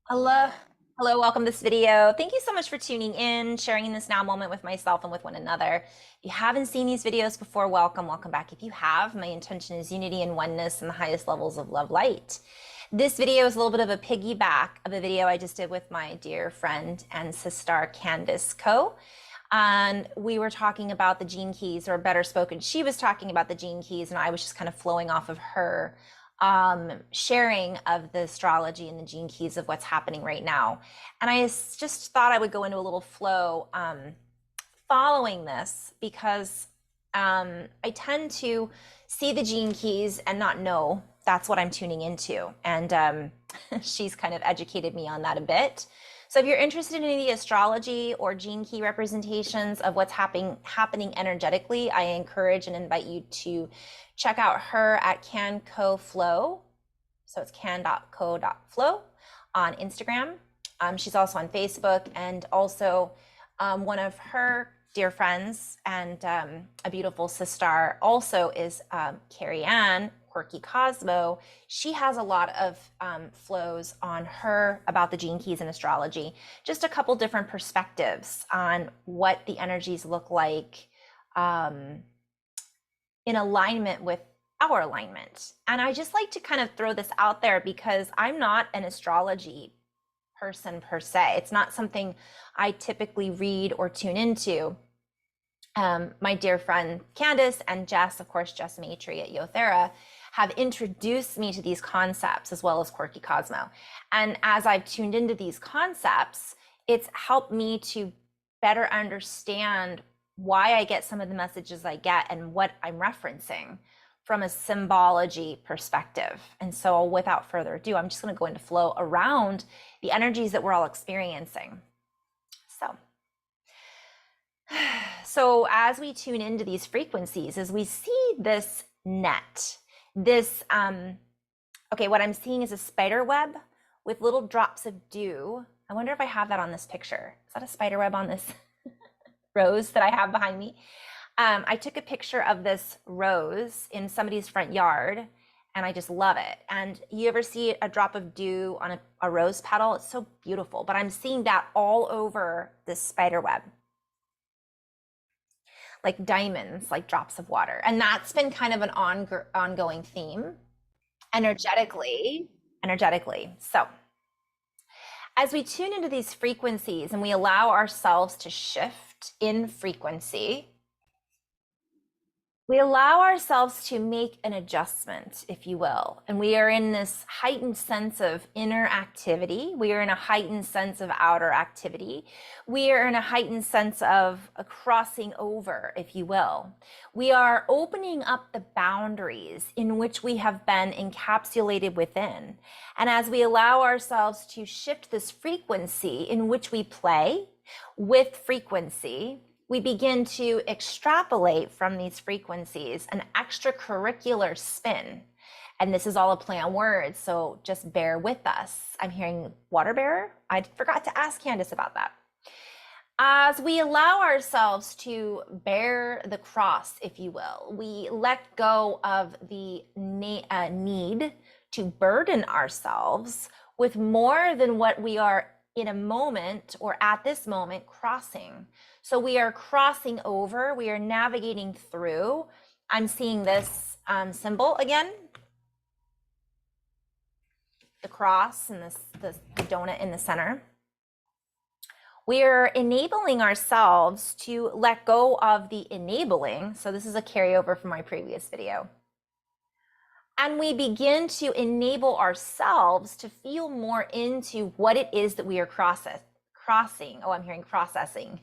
Hello, hello, welcome to this video. Thank you so much for tuning in, sharing in this now moment with myself and with one another. If you haven't seen these videos before, welcome back. If you have, my intention is unity and oneness and the highest levels of love light. This video is a little bit of a piggyback of a video I just did with my dear friend and sister Candace Coe. And we were talking about the gene keys, or better spoken, she was talking about the gene keys, and I was just kind of flowing off of her sharing of the astrology and the gene keys of what's happening right now. And I just thought I would go into a little flow following this because I tend to see the gene keys and not know that's what I'm tuning into. And she's kind of educated me on that a bit. So if you're interested in any of the astrology or gene key representations of what's happening energetically, I encourage and invite you to check out her at can.co.flow. So it's can.co.flow on Instagram. She's also on Facebook, and also one of her dear friends and a beautiful sister also is Carrie Quirky Cosmo. She has a lot of flows on her about the gene keys and astrology, just a couple different perspectives on what the energies look like in alignment with our alignment. And I just like to kind of throw this out there because I'm not an astrology person per se. It's not something I typically read or tune into. My dear friend Candace and Jess, of course, Jess Matry at Yothera, have introduced me to these concepts, as well as Quirky Cosmo. And as I've tuned into these concepts, it's helped me to better understand why I get some of the messages I get and what I'm referencing from a symbology perspective. And so without further ado, I'm just going to go into flow around the energies that we're all experiencing. So as we tune into these frequencies, as we see this net, this, okay, what I'm seeing is a spider web with little drops of dew. I wonder if I have that on this picture. Is that a spider web on this rose that I have behind me? I took a picture of this rose in somebody's front yard, and I just love it. And you ever see a drop of dew on a rose petal? It's so beautiful, but I'm seeing that all over this spider web, like diamonds, like drops of water. And that's been kind of an ongoing theme energetically. So as we tune into these frequencies and we allow ourselves to shift in frequency, we allow ourselves to make an adjustment, if you will. And we are in this heightened sense of inner activity. We are in a heightened sense of outer activity. We are in a heightened sense of a crossing over, if you will. We are opening up the boundaries in which we have been encapsulated within. And as we allow ourselves to shift this frequency in which we play with frequency, we begin to extrapolate from these frequencies an extracurricular spin. And this is all a play on words, so just bear with us. I'm hearing water bearer. I forgot to ask Candace about that. As we allow ourselves to bear the cross, if you will, we let go of the need to burden ourselves with more than what we are in a moment or at this moment crossing. So we are crossing over, we are navigating through. I'm seeing this symbol again, the cross and the donut in the center. We are enabling ourselves to let go of the enabling. So this is a carryover from my previous video. And we begin to enable ourselves to feel more into what it is that we are crossing. Oh, I'm hearing processing.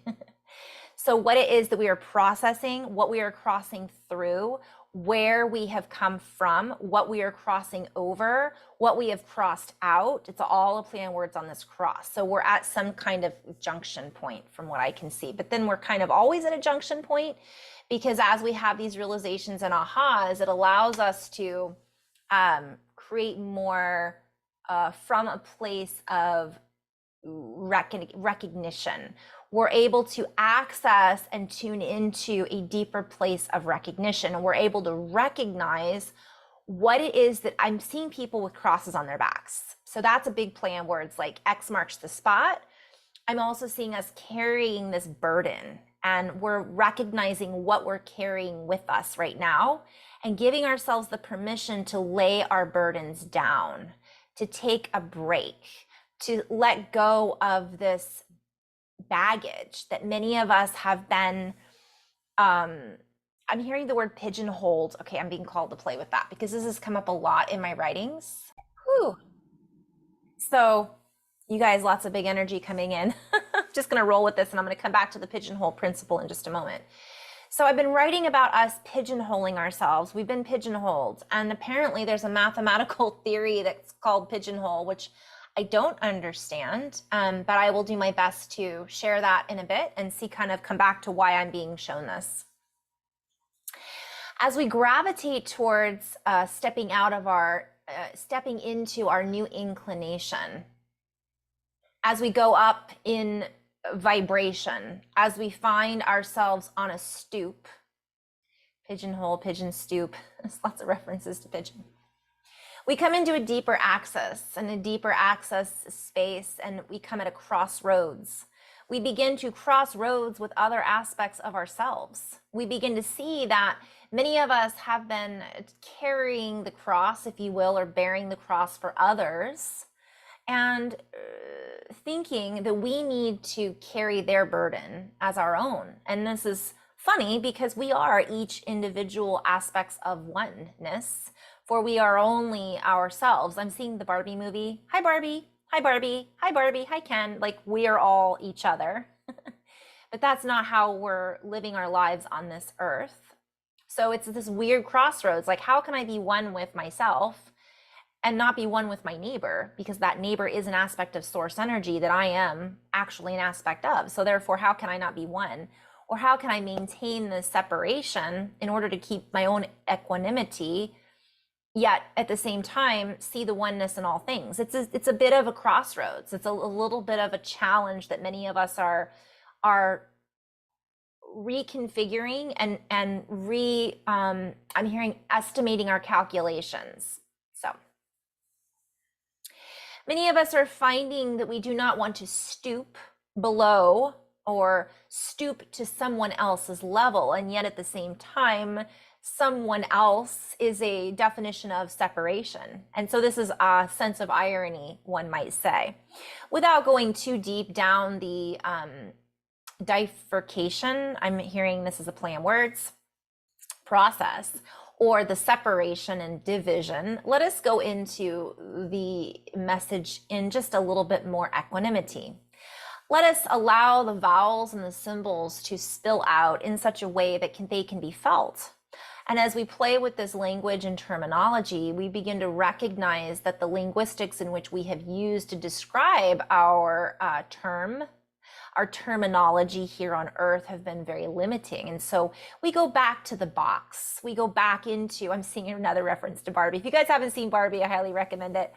So what it is that we are processing, what we are crossing through, where we have come from, what we are crossing over, what we have crossed out. It's all a play on words on this cross. So we're at some kind of junction point from what I can see, but then we're kind of always at a junction point because as we have these realizations and ahas, it allows us to create more from a place of recognition. We're able to access and tune into a deeper place of recognition. And we're able to recognize what it is that I'm seeing people with crosses on their backs. So that's a big play on words, like X marks the spot. I'm also seeing us carrying this burden, and we're recognizing what we're carrying with us right now and giving ourselves the permission to lay our burdens down, to take a break, to let go of this baggage that many of us have been, I'm hearing the word pigeonholed. Okay, I'm being called to play with that because this has come up a lot in my writings. Whew. So you guys, lots of big energy coming in. Just going to roll with this, and I'm going to come back to the pigeonhole principle in just a moment. So I've been writing about us pigeonholing ourselves. We've been pigeonholed, and apparently there's a mathematical theory that's called pigeonhole, which I don't understand, but I will do my best to share that in a bit and see, kind of come back to why I'm being shown this. As we gravitate towards stepping into our new inclination, as we go up in vibration, as we find ourselves on a stoop, pigeonhole, pigeon stoop, there's lots of references to pigeon. We come into a deeper access and a deeper access space, and we come at a crossroads. We begin to cross roads with other aspects of ourselves. We begin to see that many of us have been carrying the cross, if you will, or bearing the cross for others, and thinking that we need to carry their burden as our own. And this is funny because we are each individual aspects of oneness, for we are only ourselves. I'm seeing the Barbie movie. Hi, Barbie. Hi, Barbie. Hi, Barbie. Hi, Ken. Like, we are all each other. But that's not how we're living our lives on this earth. So it's this weird crossroads. Like, how can I be one with myself and not be one with my neighbor? Because that neighbor is an aspect of source energy that I am actually an aspect of. So therefore, how can I not be one? Or how can I maintain this separation in order to keep my own equanimity, yet at the same time see the oneness in all things? It's a bit of a crossroads. It's a little bit of a challenge that many of us are reconfiguring and I'm hearing estimating our calculations. So many of us are finding that we do not want to stoop below or stoop to someone else's level, and yet at the same time, someone else is a definition of separation. And so this is a sense of irony, one might say. Without going too deep down the bifurcation, I'm hearing this as a play on words, process, or the separation and division, let us go into the message in just a little bit more equanimity. Let us allow the vowels and the symbols to spill out in such a way that they can be felt. And as we play with this language and terminology, we begin to recognize that the linguistics in which we have used to describe our terminology here on earth have been very limiting. And so we go back to the box. We go back into, I'm seeing another reference to Barbie. If you guys haven't seen Barbie, I highly recommend it.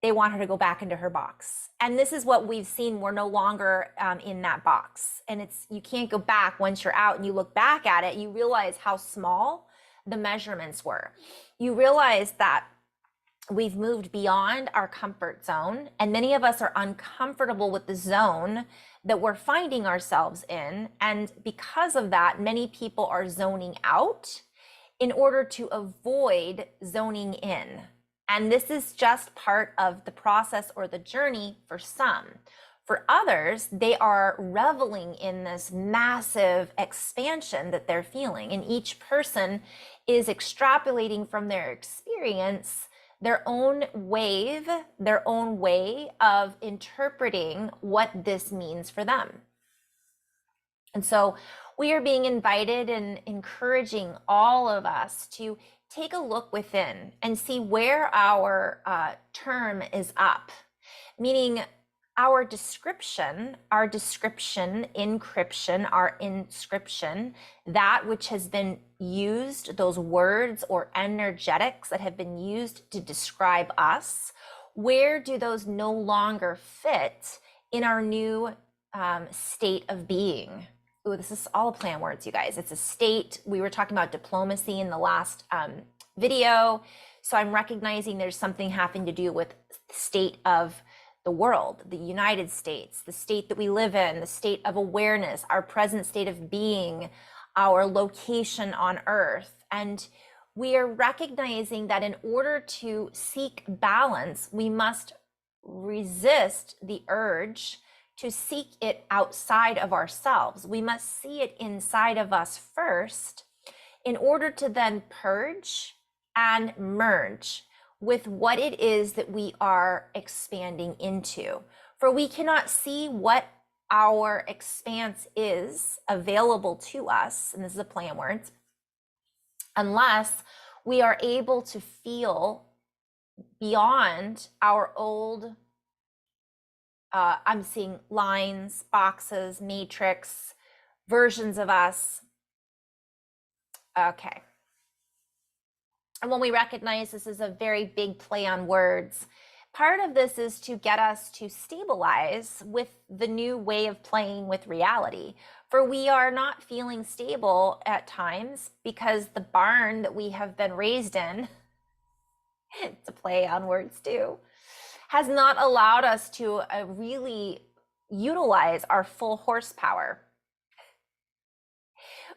They want her to go back into her box. And this is what we've seen. We're no longer in that box. And you can't go back. Once you're out and you look back at it, you realize how small the measurements were. You realize that we've moved beyond our comfort zone, and many of us are uncomfortable with the zone that we're finding ourselves in. And because of that, many people are zoning out in order to avoid zoning in. And this is just part of the process or the journey for some. For others, they are reveling in this massive expansion that they're feeling. And each person is extrapolating from their experience their own wave, their own way of interpreting what this means for them. And so we are being invited and encouraging all of us to take a look within and see where our term is up, meaning our description, encryption, our inscription, that which has been used, those words or energetics that have been used to describe us, where do those no longer fit in our new state of being? Ooh, this is all a play on words, you guys. It's a state. We were talking about diplomacy in the last video. So I'm recognizing there's something having to do with the state of the world, the United States, the state that we live in, the state of awareness, our present state of being, our location on earth. And we are recognizing that in order to seek balance, we must resist the urge to seek it outside of ourselves. We must see it inside of us first in order to then purge and merge with what it is that we are expanding into. For we cannot see what our expanse is available to us, and this is a play on words, unless we are able to feel beyond our old, I'm seeing lines, boxes, matrix, versions of us. Okay. And when we recognize this is a very big play on words, part of this is to get us to stabilize with the new way of playing with reality. For we are not feeling stable at times because the barn that we have been raised in, to play on words too, has not allowed us to really utilize our full horsepower.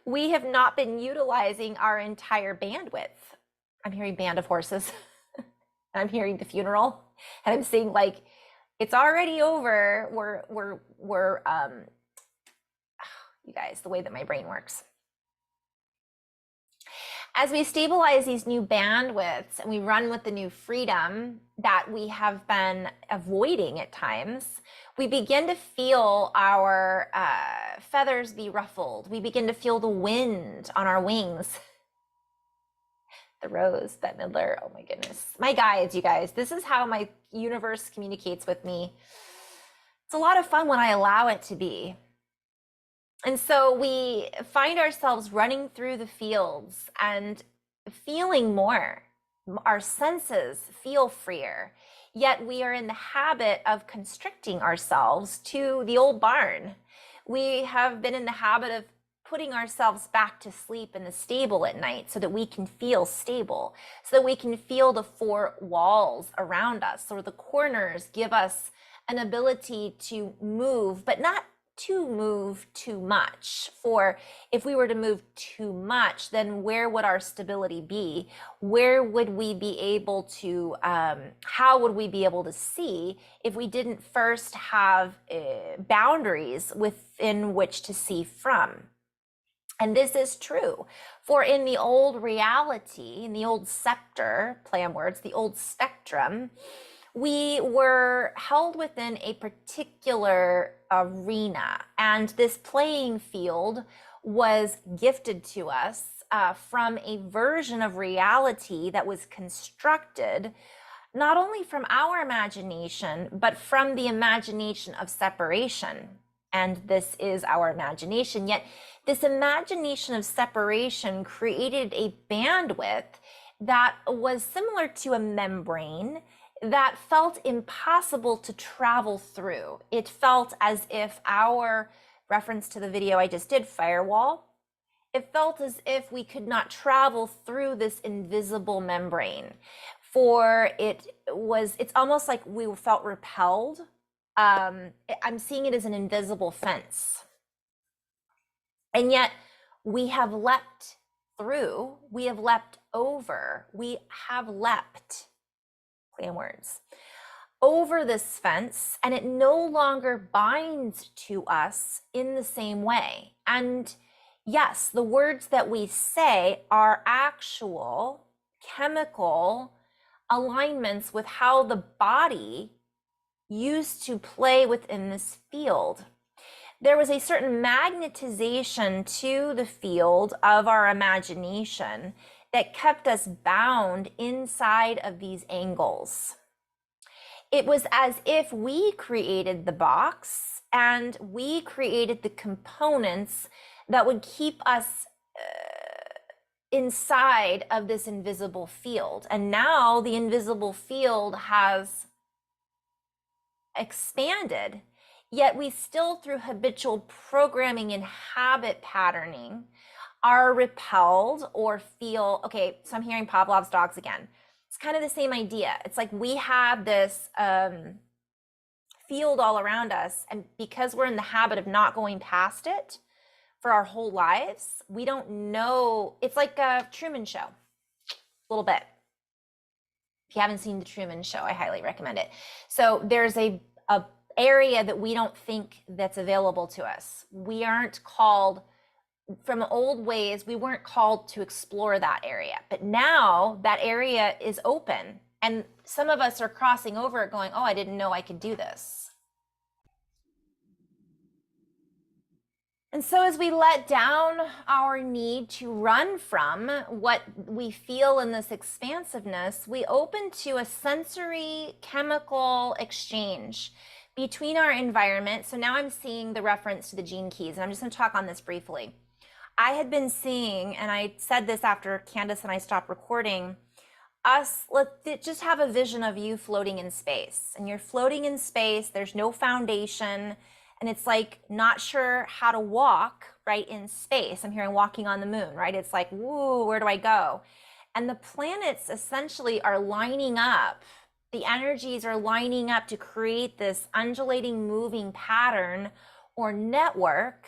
We have not been utilizing our entire bandwidth. I'm hearing band of horses. I'm hearing the funeral, and I'm seeing like it's already over. We're you guys, the way that my brain works. As we stabilize these new bandwidths and we run with the new freedom that we have been avoiding at times, we begin to feel our feathers be ruffled. We begin to feel the wind on our wings. The rose, Bette Midler, oh my goodness. My guides, you guys, this is how my universe communicates with me. It's a lot of fun when I allow it to be. And so we find ourselves running through the fields and feeling more. Our senses feel freer, yet we are in the habit of constricting ourselves to the old barn. We have been in the habit of putting ourselves back to sleep in the stable at night so that we can feel stable, so that we can feel the four walls around us, or the corners give us an ability to move, but not to move too much. For if we were to move too much, then where would our stability be? Where would we be able to, how would we be able to see if we didn't first have boundaries within which to see from? And this is true, for in the old reality, in the old scepter, play on words, the old spectrum, we were held within a particular arena, and this playing field was gifted to us from a version of reality that was constructed not only from our imagination, but from the imagination of separation. And this is our imagination, yet this imagination of separation created a bandwidth that was similar to a membrane that felt impossible to travel through. It felt as if our reference to the video I just did, firewall, it felt as if we could not travel through this invisible membrane. For it's almost like we felt repelled. I'm seeing it as an invisible fence. And yet we have leapt through, we have leapt over, we have leapt, play on words, over this fence, and it no longer binds to us in the same way. And yes, the words that we say are actual chemical alignments with how the body used to play within this field. There was a certain magnetization to the field of our imagination that kept us bound inside of these angles. It was as if we created the box and we created the components that would keep us inside of this invisible field. And now the invisible field has expanded, yet we still, through habitual programming and habit patterning, are repelled or feel, okay, so I'm hearing Pavlov's dogs again. It's kind of the same idea. It's like we have this field all around us, and because we're in the habit of not going past it for our whole lives, we don't know. It's like a Truman Show, a little bit. If you haven't seen the Truman Show, I highly recommend it. So there's a area that we don't think that's available to us. We aren't called, from old ways, we weren't called to explore that area. But now that area is open, and some of us are crossing over it going, oh, I didn't know I could do this. And so as we let down our need to run from what we feel in this expansiveness, we open to a sensory chemical exchange between our environment. So now I'm seeing the reference to the gene keys, and I'm just going to talk on this briefly. I had been seeing, and I said this after Candace and I stopped recording, let's just have a vision of you floating in space. And you're floating in space, there's no foundation, and it's like not sure how to walk, right, in space. I'm hearing walking on the moon, right? It's like, woo, where do I go? And the planets essentially are lining up. The energies are lining up to create this undulating, moving pattern or network.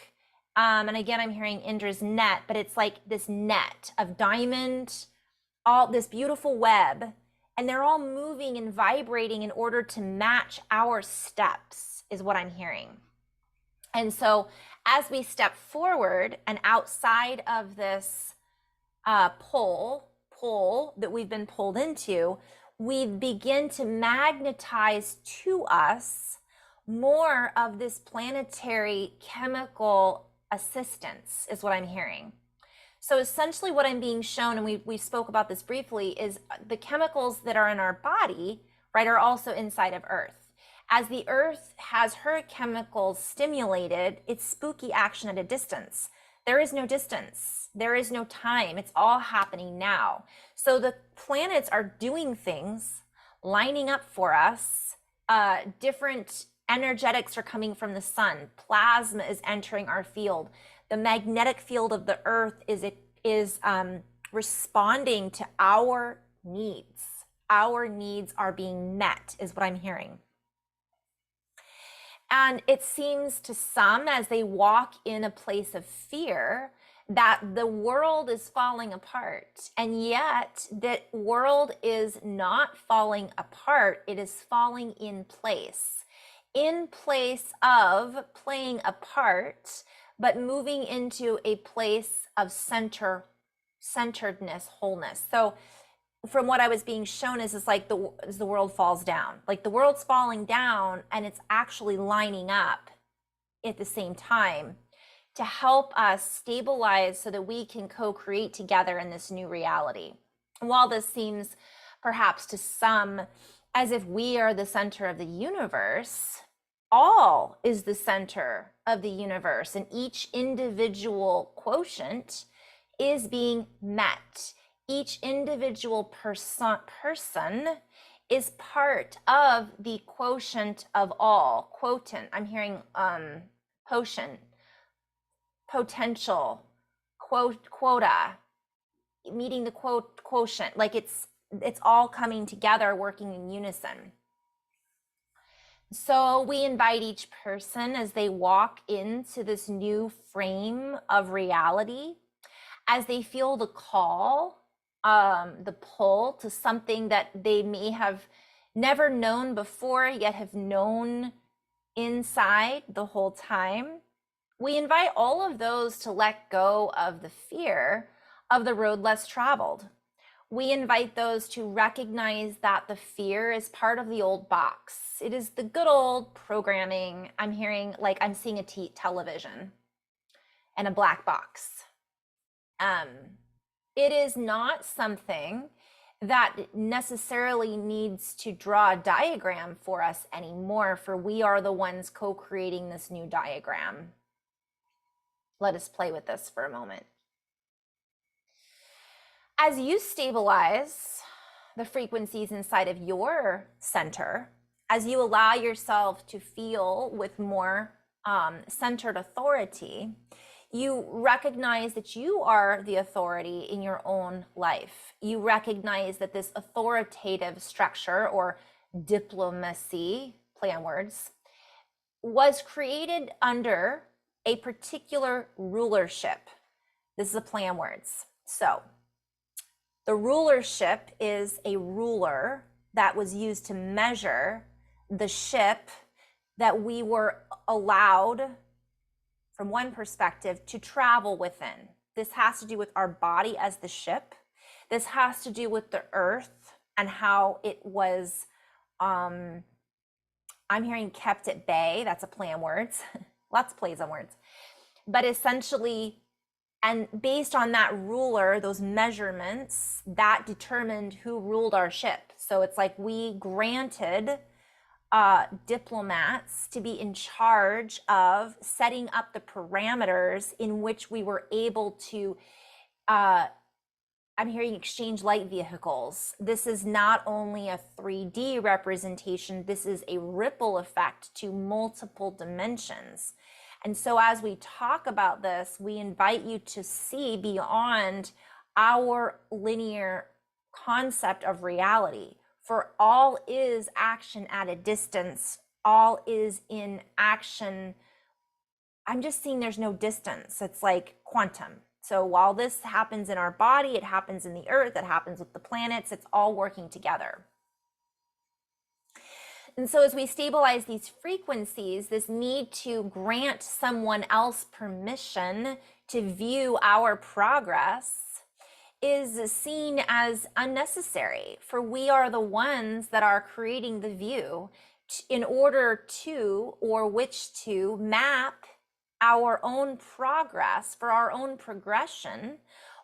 And again, I'm hearing Indra's net, but it's like this net of diamond, all this beautiful web, and they're all moving and vibrating in order to match our steps, is what I'm hearing. And so as we step forward and outside of this pole that we've been pulled into, we begin to magnetize to us more of this planetary chemical assistance, is what I'm hearing. So essentially what I'm being shown, and we spoke about this briefly, is the chemicals that are in our body, right, are also inside of Earth. As the Earth has her chemicals stimulated, it's spooky action at a distance. There is no distance. There is no time. It's all happening now. So the planets are doing things, lining up for us. Different energetics are coming from the sun. Plasma is entering our field. The magnetic field of the Earth is responding to our needs. Our needs are being met, is what I'm hearing. And it seems to some, as they walk in a place of fear, that the world is falling apart. And yet that world is not falling apart. It is falling in place of playing a part, but moving into a place of centeredness, wholeness. So from what I was being shown is like as the world falls down, like the world's falling down and it's actually lining up at the same time to help us stabilize so that we can co-create together in this new reality. And while this seems perhaps to some as if we are the center of the universe, all is the center of the universe, and each individual quotient is being met. Each individual person is part of the quotient of all. Quotient, I'm hearing potential, quota, meeting the quotient, like it's all coming together, working in unison. So we invite each person as they walk into this new frame of reality, as they feel the call, the pull to something that they may have never known before, yet have known inside the whole time. We invite all of those to let go of the fear of the road less traveled. We invite those to recognize that the fear is part of the old box. It is the good old programming. I'm hearing, like I'm seeing a television and a black box. It is not something that necessarily needs to draw a diagram for us anymore, for we are the ones co-creating this new diagram. Let us play with this for a moment. As you stabilize the frequencies inside of your center, as you allow yourself to feel with more centered authority, You recognize that you are the authority in your own life. You recognize that this authoritative structure, or diplomacy, play on words, was created under a particular rulership. This is a play on words. So the rulership is a ruler that was used to measure the ship that we were allowed, from one perspective, to travel within. This has to do with our body as the ship. This has to do with the earth and how it was, I'm hearing kept at bay. That's a play on words. Lots of plays on words. But essentially, and based on that ruler, those measurements, that determined who ruled our ship. So it's like we granted diplomats to be in charge of setting up the parameters in which we were able to, I'm hearing exchange light vehicles. This is not only a 3D representation, this is a ripple effect to multiple dimensions. And so as we talk about this, we invite you to see beyond our linear concept of reality. For all is action at a distance, all is in action. I'm just seeing there's no distance. It's like quantum. So while this happens in our body, it happens in the earth, it happens with the planets, it's all working together. And so as we stabilize these frequencies, this need to grant someone else permission to view our progress is seen as unnecessary, for we are the ones that are creating the view in order to, or which to, map our own progress for our own progression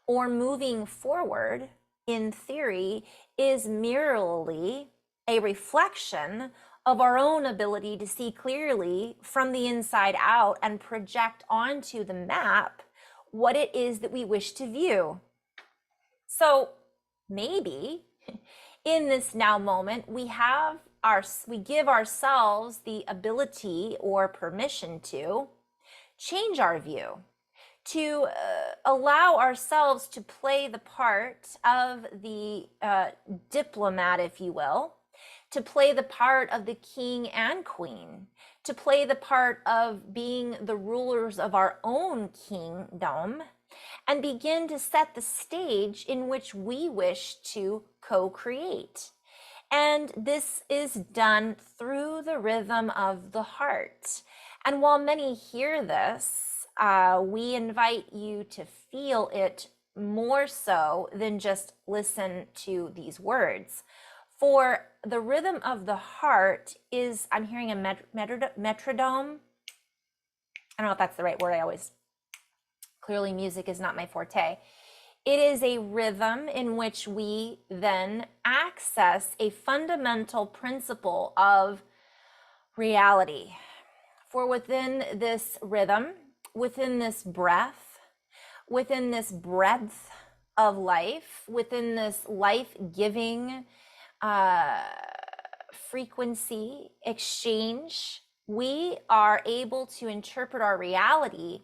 or moving forward, in theory, is merely a reflection of our own ability to see clearly from the inside out and project onto the map what it is that we wish to view. So maybe in this now moment, we give ourselves the ability or permission to change our view, to allow ourselves to play the part of the diplomat, if you will, to play the part of the king and queen, to play the part of being the rulers of our own kingdom, and begin to set the stage in which we wish to co-create. And this is done through the rhythm of the heart. And while many hear this, we invite you to feel it more so than just listen to these words. For the rhythm of the heart is, I'm hearing a metrodome. I don't know if that's the right word. Clearly music is not my forte. It is a rhythm in which we then access a fundamental principle of reality. For within this rhythm, within this breath, within this breadth of life, within this life-giving frequency exchange, we are able to interpret our reality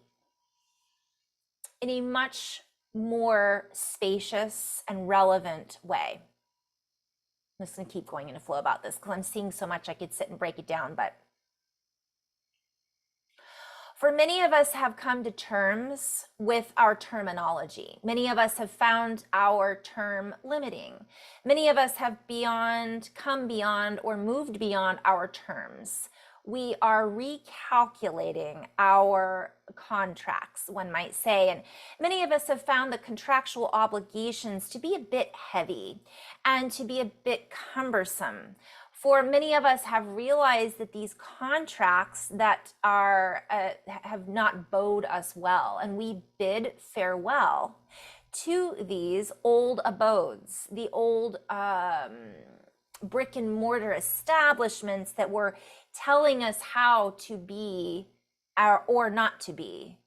in a much more spacious and relevant way. I'm just going to keep going in a flow about this because I'm seeing so much I could sit and break it down. But for many of us have come to terms with our terminology. Many of us have found our term limiting. Many of us have come beyond or moved beyond our terms. We are recalculating our contracts, one might say, and many of us have found the contractual obligations to be a bit heavy and to be a bit cumbersome. For many of us have realized that these contracts that are have not bode us well, and we bid farewell to these old abodes, the old brick and mortar establishments that were telling us how to be or not to be.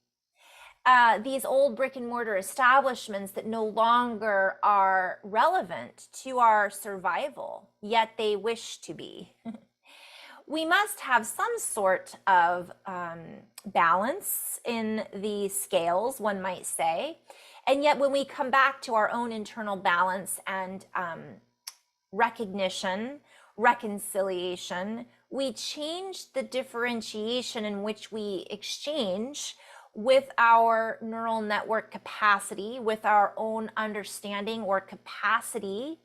These old brick and mortar establishments that no longer are relevant to our survival, yet they wish to be. we must have some sort of balance in the scales, one might say. And yet when we come back to our own internal balance and recognition, reconciliation, we change the differentiation in which we exchange with our neural network capacity, with our own understanding or capacity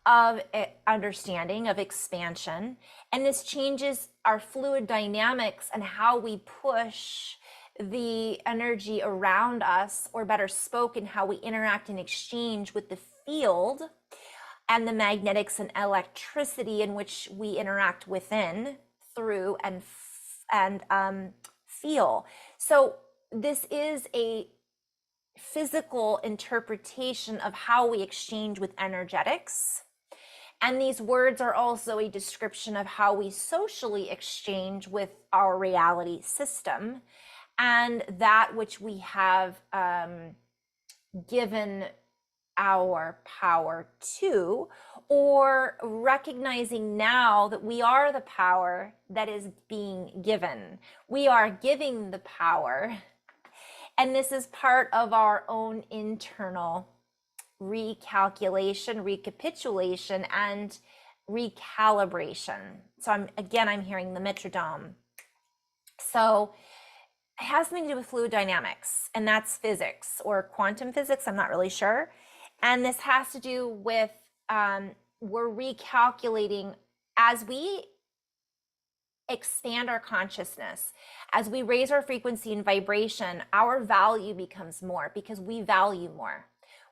of understanding, of expansion. And this changes our fluid dynamics and how we push the energy around us, or better spoken, how we interact and exchange with the field and the magnetics and electricity in which we interact within, through, and feel. So this is a physical interpretation of how we exchange with energetics. And these words are also a description of how we socially exchange with our reality system and that which we have given our power to, or recognizing now that we are the power that is being given. We are giving the power. And this is part of our own internal recalculation, recapitulation, and recalibration. So I'm hearing the metrodome. So it has something to do with fluid dynamics, and that's physics or quantum physics. I'm not really sure. And this has to do with, we're recalculating as we expand our consciousness, as we raise our frequency and vibration, our value becomes more because we value more.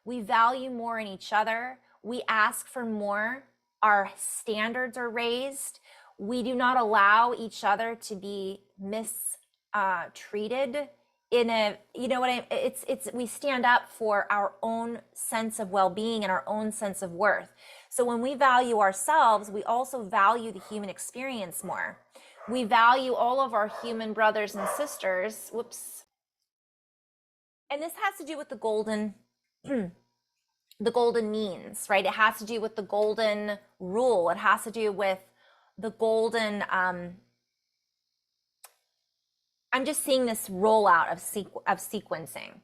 We value more in each other. We ask for more. Our standards are raised. We do not allow each other to be mistreated in a, we stand up for our own sense of well-being and our own sense of worth. So when we value ourselves, we also value the human experience more. We value all of our human brothers and sisters. Whoops. And this has to do with the golden the golden means, right? It has to do with the golden rule. It has to do with the golden, I'm just seeing this rollout of sequencing.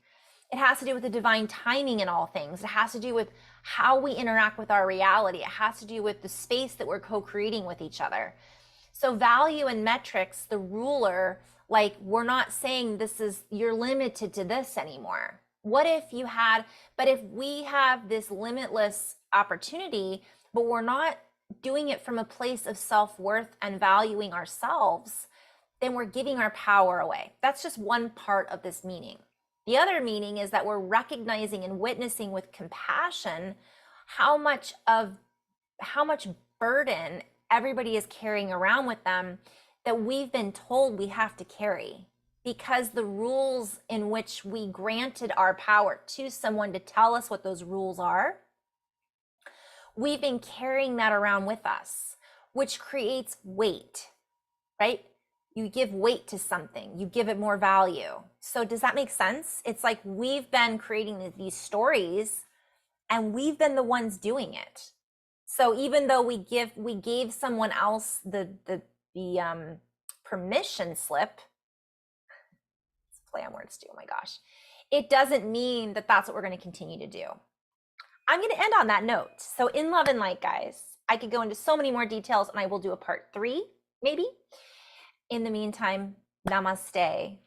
It has to do with the divine timing in all things. It has to do with how we interact with our reality. It has to do with the space that we're co-creating with each other. So value and metrics, the ruler, like, we're not saying you're limited to this anymore. What if if we have this limitless opportunity, but we're not doing it from a place of self-worth and valuing ourselves, then we're giving our power away. That's just one part of this meaning. The other meaning is that we're recognizing and witnessing with compassion how much burden everybody is carrying around with them that we've been told we have to carry, because the rules in which we granted our power to someone to tell us what those rules are, we've been carrying that around with us, which creates weight, right? You give weight to something, you give it more value. So does that make sense? It's like we've been creating these stories and we've been the ones doing it. So even though we gave someone else the permission slip, let's play on words too, oh my gosh, it doesn't mean that that's what we're going to continue to do. I'm going to end on that note. So in love and light, guys, I could go into so many more details, and I will do a part 3, maybe. In the meantime, namaste.